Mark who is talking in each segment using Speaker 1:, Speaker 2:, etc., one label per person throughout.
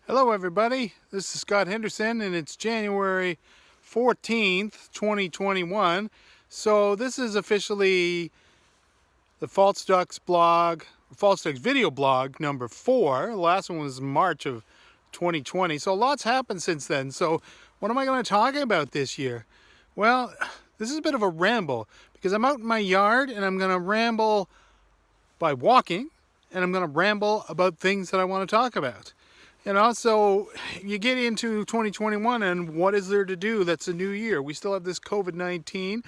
Speaker 1: Hello everybody, this is Scott Henderson and it's January 14th, 2021. So this is officially the False Ducks blog, False Ducks video blog number 4. The last one was March of 2020. So lots happened since then. So what am I going to talk about this year? Well, this is a bit of a ramble because I'm out in my yard and I'm going to ramble by walking and I'm going to ramble about things that I want to talk about. So you get into 2021 and what is there to do? That's a new year. We still have this COVID-19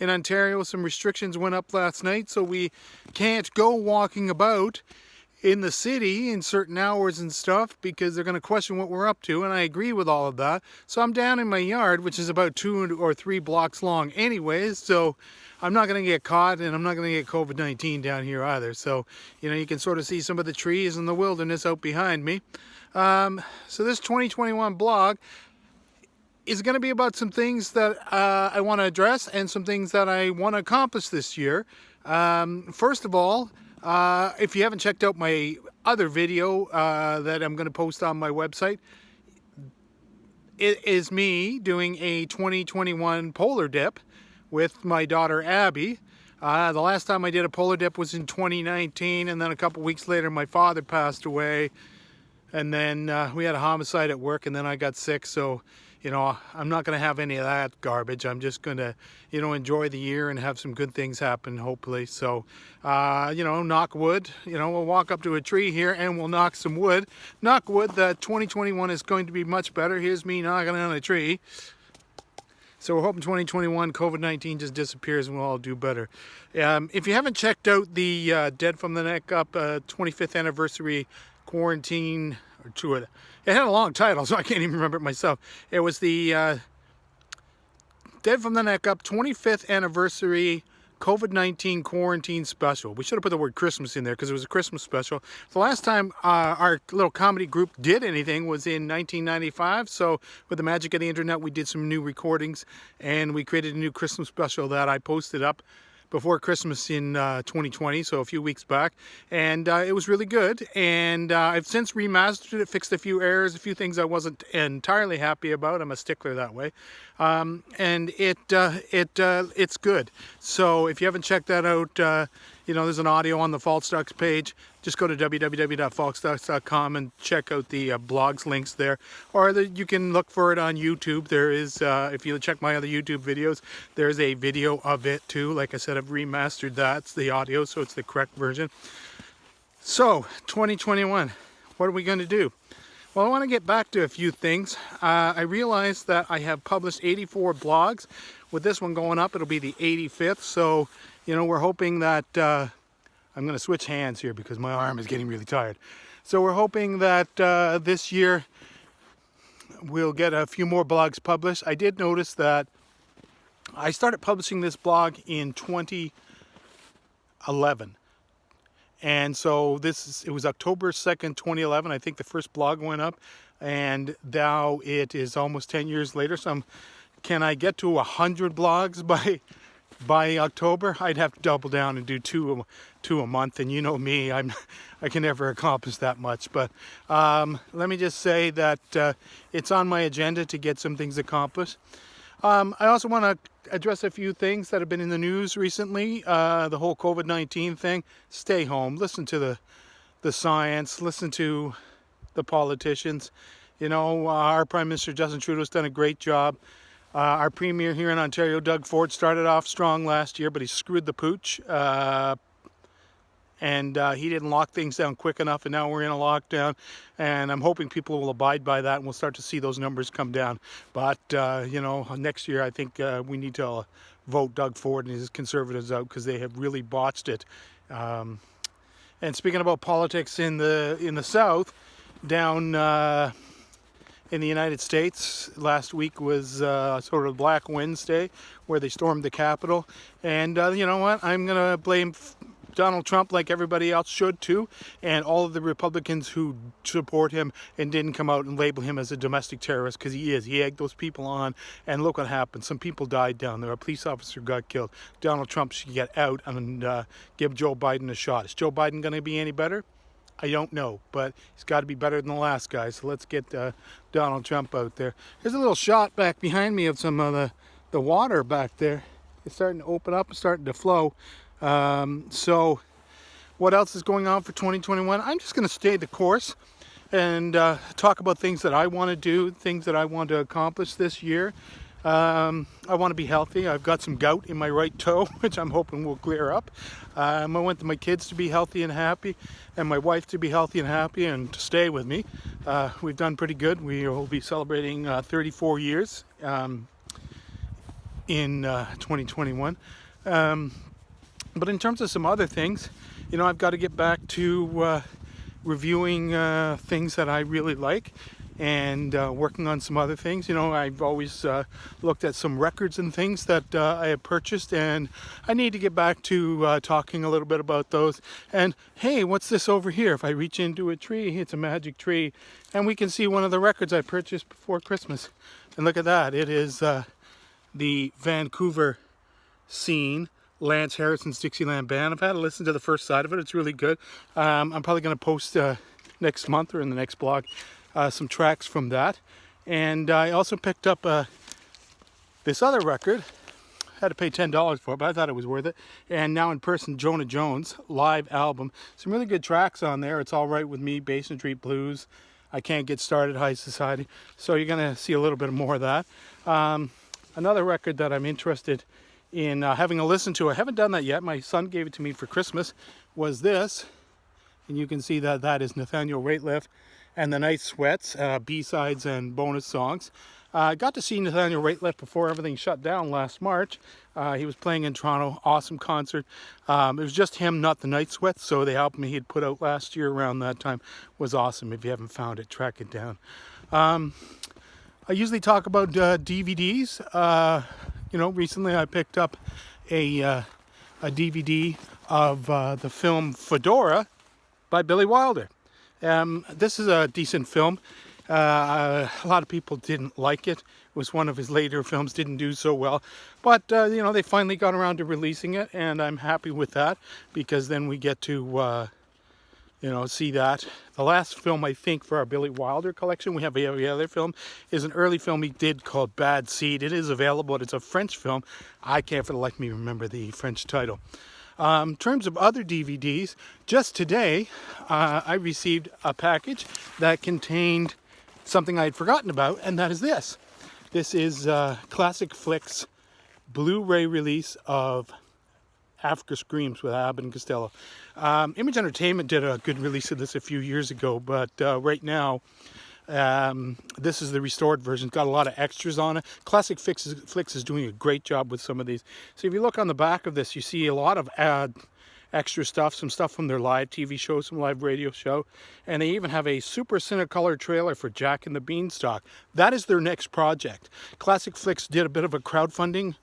Speaker 1: in Ontario. Some restrictions went up last night, so we can't go walking about in the city in certain hours and stuff because they're going to question what we're up to, and I agree with all of that. So I'm down in my yard, which is about 2 or 3 blocks long anyways, so I'm not going to get caught and I'm not going to get COVID-19 down here either. So, you can sort of see some of the trees and the wilderness out behind me. So this 2021 blog is going to be about some things that I want to address and some things that I want to accomplish this year. First of all, if you haven't checked out my other video that I'm going to post on my website, it is me doing a 2021 polar dip with my daughter Abby. The last time I did a polar dip was in 2019, and then a couple weeks later my father passed away. And then we had a homicide at work, and then I got sick. So, I'm not going to have any of that garbage. I'm just going to, enjoy the year and have some good things happen, hopefully. So, knock wood. We'll walk up to a tree here and we'll knock some wood. Knock wood that 2021 is going to be much better. Here's me knocking on a tree. So we're hoping 2021 COVID-19 just disappears and we'll all do better. If you haven't checked out the Dead from the Neck Up 25th anniversary quarantine or to it had a long title, so I can't even remember it myself. It was the Dead from the Neck Up 25th anniversary COVID-19 quarantine special. We should have put the word Christmas in there because it was a Christmas special. The last time our little comedy group did anything was in 1995. So with the magic of the internet, we did some new recordings and we created a new Christmas special that I posted up before Christmas in 2020, so a few weeks back, and it was really good. And I've since remastered it, fixed a few errors, a few things I wasn't entirely happy about. I'm a stickler that way, and it's good. So if you haven't checked that out, there's an audio on the False Ducks page. Just go to www.falseducks.com and check out the blogs links there. Or you can look for it on YouTube. There is, if you check my other YouTube videos, there's a video of it too. Like I said, I've remastered that. It's the audio, so it's the correct version. So, 2021, what are we going to do? Well, I want to get back to a few things. I realized that I have published 84 blogs. With this one going up, it'll be the 85th. So, we're hoping that... I'm going to switch hands here because my arm is getting really tired. So we're hoping that this year we'll get a few more blogs published. I did notice that I started publishing this blog in 2011. And so it was October 2nd, 2011. I think the first blog went up. And now it is almost 10 years later. So can I get to 100 blogs by October? I'd have to double down and do two a month, and you know me, I can never accomplish that much. But let me just say that it's on my agenda to get some things accomplished. I also want to address a few things that have been in the news recently. The whole COVID-19 thing. Stay home. Listen to the science. Listen to the politicians. Our Prime Minister Justin Trudeau's done a great job. Our Premier here in Ontario, Doug Ford, started off strong last year, but he screwed the pooch. And he didn't lock things down quick enough, and now we're in a lockdown. And I'm hoping people will abide by that, and we'll start to see those numbers come down. But, next year I think we need to vote Doug Ford and his Conservatives out because they have really botched it. And speaking about politics in the South, down... in the United States, last week was sort of Black Wednesday, where they stormed the Capitol. And you know what? I'm going to blame Donald Trump like everybody else should too, and all of the Republicans who support him and didn't come out and label him as a domestic terrorist, because he is. He egged those people on, and look what happened. Some people died down there. A police officer got killed. Donald Trump should get out and give Joe Biden a shot. Is Joe Biden going to be any better? I don't know, but he's got to be better than the last guy. So let's get Donald Trump out there. Here's a little shot back behind me of some of the water back there. It's starting to open up and starting to flow. So what else is going on for 2021? I'm just going to stay the course and talk about things that I want to do, things that I want to accomplish this year. I want to be healthy. I've got some gout in my right toe, which I'm hoping will clear up. I want my kids to be healthy and happy, and my wife to be healthy and happy and to stay with me. We've done pretty good. We will be celebrating 34 years in 2021. But in terms of some other things, you know, I've got to get back to reviewing things that I really like, and working on some other things. You know, I've always looked at some records and things that I have purchased, and I need to get back to talking a little bit about those. And hey, what's this over here? If I reach into a tree, it's a magic tree, and we can see one of the records I purchased before Christmas. And look at that, it is the Vancouver scene, Lance Harrison's Dixieland Band. I've had to listen to the first side of it. It's really good. I'm probably going to post next month or in the next blog some tracks from that. And I also picked up this other record. I had to pay $10 for it, but I thought it was worth it. And Now in Person, Jonah Jones live album. Some really good tracks on there. It's All Right With Me, Basin Street Blues, I Can't Get Started, High Society. So you're going to see a little bit more of that. Another record that I'm interested in having a listen to, I haven't done that yet, my son gave it to me for Christmas, was this. And you can see that that is Nathaniel Rateliff and the Night Sweats, B-sides and bonus songs. I got to see Nathaniel Rateliff before everything shut down last March. He was playing in Toronto, awesome concert. It was just him, not the Night Sweats, so the album he had put out last year around that time was awesome. If you haven't found it, track it down. I usually talk about DVDs. You know, recently I picked up a DVD of the film Fedora by Billy Wilder. This is a decent film. A lot of people didn't like it. It was one of his later films, didn't do so well. But, you know, they finally got around to releasing it, and I'm happy with that, because then we get to, you know, see that. The last film, I think, for our Billy Wilder collection, we have every other film, is an early film he did called Bad Seed. It is available. It's a French film. I can't for the life of me remember the French title. In terms of other DVDs, just today I received a package that contained something I had forgotten about, and that is this. This is Classic Flicks Blu-ray release of Africa Screams with Abbott and Costello. Image Entertainment did a good release of this a few years ago, but right now this is the restored version. It's got a lot of extras on it. Classic Flicks is doing a great job with some of these. So if you look on the back of this, you see a lot of extra stuff, some stuff from their live TV show, some live radio show, and they even have a super Cinecolor trailer for Jack and the Beanstalk. That is their next project. Classic Flicks did a bit of a crowdfunding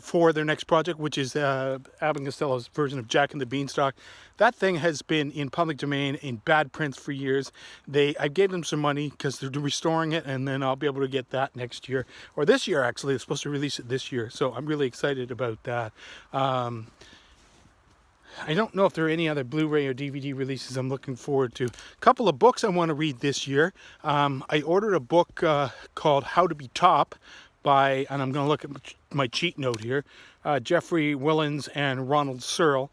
Speaker 1: for their next project, which is Abbott and Costello's version of Jack and the Beanstalk. That thing has been in public domain in bad prints for years. I gave them some money because they're restoring it, and then I'll be able to get that next year, or this year actually. They're supposed to release it this year, so I'm really excited about that. I don't know if there are any other Blu-ray or DVD releases I'm looking forward to. A couple of books I want to read this year. I ordered a book called How to Be Top by, and I'm going to look at my cheat note here, Jeffrey Willens and Ronald Searle.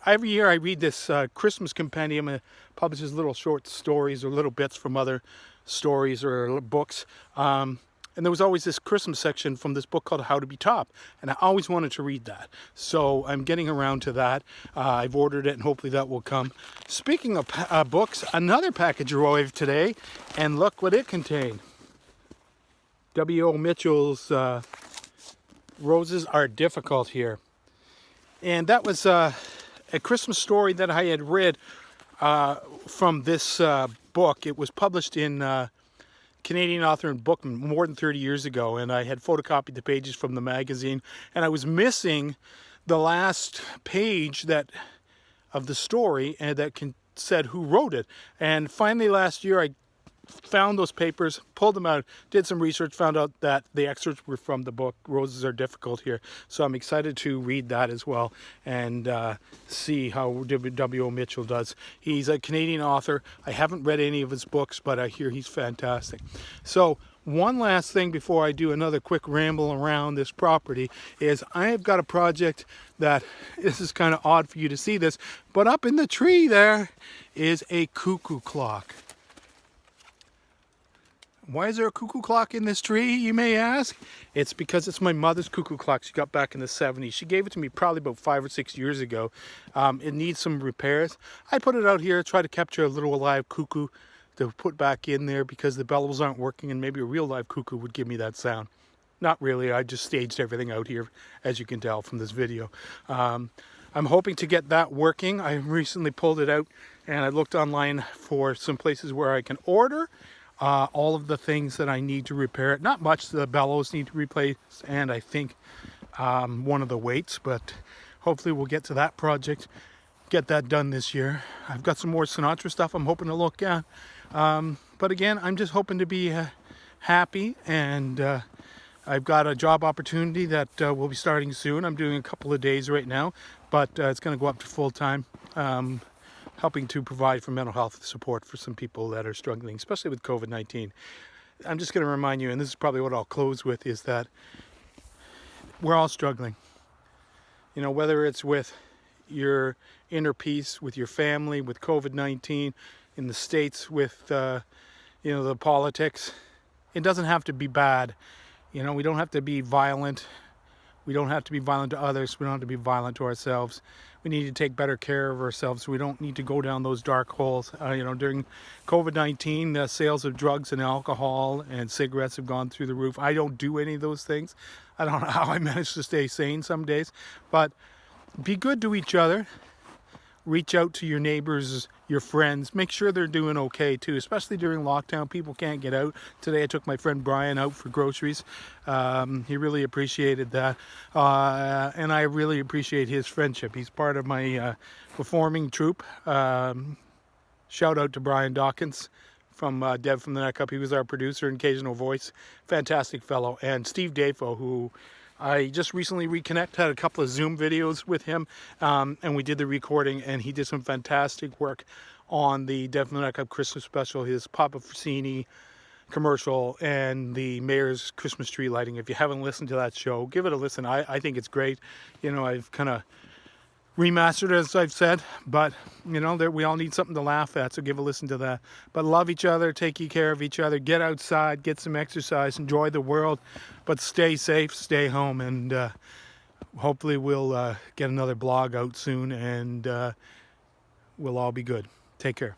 Speaker 1: Every year I read this Christmas compendium. It publishes little short stories or little bits from other stories or books. And there was always this Christmas section from this book called How to Be Top. And I always wanted to read that. So I'm getting around to that. I've ordered it, and hopefully that will come. Speaking of books, another package arrived today. And look what it contained. W.O. Mitchell's Roses Are Difficult Here. And that was a Christmas story that I had read from this book. It was published in Canadian Author and Book more than 30 years ago, and I had photocopied the pages from the magazine, and I was missing the last page of the story, and that said who wrote it. And finally last year I found those papers, pulled them out, did some research, found out that the excerpts were from the book Roses Are Difficult Here. So I'm excited to read that as well and see how W.O. Mitchell does. He's a Canadian author. I haven't read any of his books, but I hear he's fantastic. So one last thing before I do another quick ramble around this property is I have got a project that, this is kind of odd for you to see this, but up in the tree there is a cuckoo clock. Why is there a cuckoo clock in this tree, you may ask? It's because it's my mother's cuckoo clock she got back in the 70s. She gave it to me probably about 5 or 6 years ago. It needs some repairs. I put it out here, try to capture a little live cuckoo to put back in there because the bellows aren't working, and maybe a real live cuckoo would give me that sound. Not really, I just staged everything out here, as you can tell from this video. I'm hoping to get that working. I recently pulled it out and I looked online for some places where I can order all of the things that I need to repair it. Not much, the bellows need to replace, and I think one of the weights, but hopefully we'll get to that project, get that done this year. I've got some more Sinatra stuff I'm hoping to look at. But again, I'm just hoping to be happy, and I've got a job opportunity that will be starting soon. I'm doing a couple of days right now, but it's going to go up to full-time. Helping to provide for mental health support for some people that are struggling, especially with COVID-19. I'm just going to remind you, and this is probably what I'll close with, is that we're all struggling. You know, whether it's with your inner peace, with your family, with COVID-19, in the States with, you know, the politics. It doesn't have to be bad. You know, we don't have to be violent. We don't have to be violent to others. We don't have to be violent to ourselves. We need to take better care of ourselves. We don't need to go down those dark holes. You know, during COVID-19, the sales of drugs and alcohol and cigarettes have gone through the roof. I don't do any of those things. I don't know how I manage to stay sane some days. But be good to each other. Reach out to your neighbors, your friends. Make sure they're doing okay too, especially during lockdown. People can't get out. Today I took my friend Brian out for groceries. He really appreciated that. And I really appreciate his friendship. He's part of my performing troupe. Shout out to Brian Dawkins from Dev from the Neck Up. He was our producer and occasional voice. Fantastic fellow. And Steve Dafo, who I just recently reconnected, had a couple of Zoom videos with him, and we did the recording, and he did some fantastic work on the Dev from the Neck Up Christmas special, his Papa Frassini commercial, and the mayor's Christmas tree lighting. If you haven't listened to that show, give it a listen. I think it's great. You know, I've kind of remastered, as I've said, but you know, we all need something to laugh at, so give a listen to that. But love each other, take care of each other, get outside, get some exercise, enjoy the world, but stay safe, stay home, and hopefully we'll get another blog out soon, and we'll all be good. Take care.